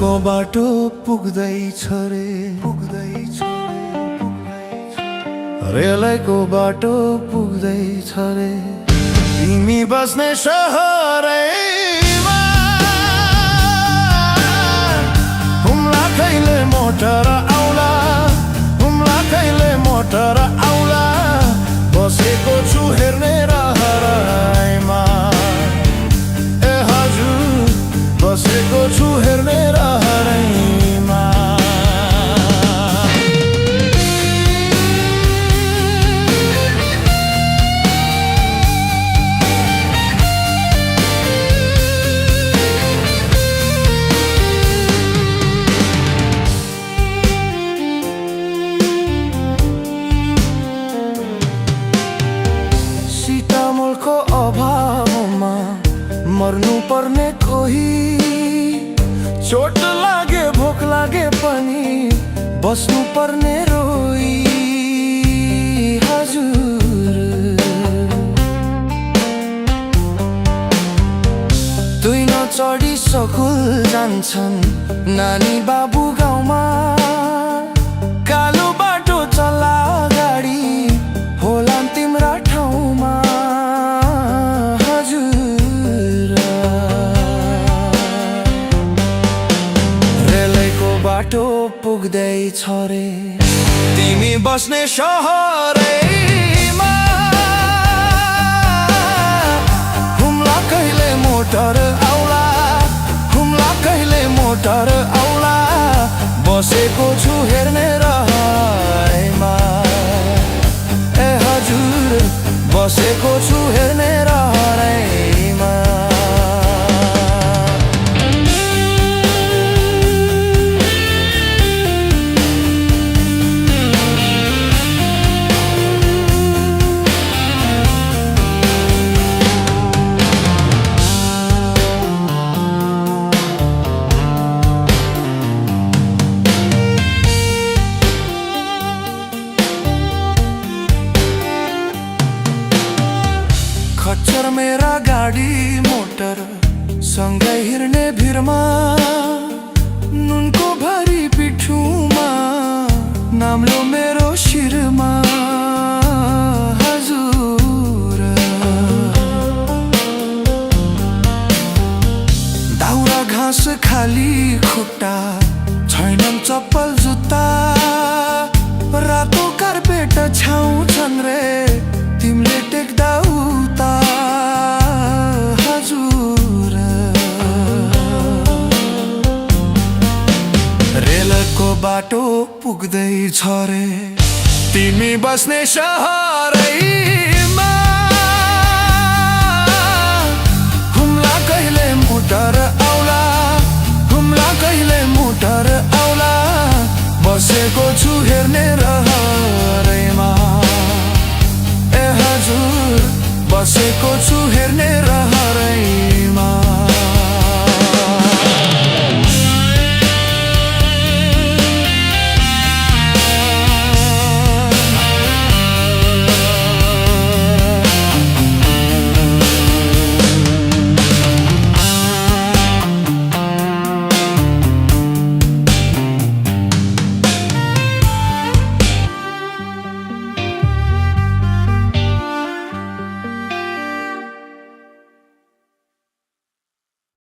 रेलको बाटो पुग्दैछ रे रेलको बाटो पुग्दैछ रे तिमी बस्ने सहरैमा हुम्ला कहिले मोटर आउला हुम्ला कहिले मोटर आउला बसेको छु हेर्ने रहरैमा ए हजुर बसेको छु हेर्ने रहरैमा सीतामोलको अभावमा मर्नु पर्ने कोही चोट लागे भोक लागे पनि बस्नु पर्ने रोई हजुर दुई नचढी सकुल जान्छन् नानी बाबु गाउँमा कालो बाटो चला गाडी होला तिम्रा ठाउँमा बाटो पुग्दैछ रे तिमी बस्ने सहरैमा हुम्ला कहिले मोटर आउला हुम्ला कहिले मोटर आउला बसेको छु हेर्ने रहरैमा ए हजुर बसेको छु हेर्ने रहरैमा खच्चर मेरा गाडी मोटर सँगै हिँड्ने भिरमा नुनको भरी पिठुमा नाम्लो मेरो शिरमा हजुर दाउरा घाँस खाली खुट्टा छैनन् चप्पल जुत्ता रातो कार्पेट छाउँछन् रे तिमीले टेक्दा उता हजुर रेलको बाटो पुग्दैछ रे तिमी बस्ने सहरैमा हुम्ला कहिले मोटर आउला हुम्ला कहिले मोटर आउला बसेको छु हेर्ने र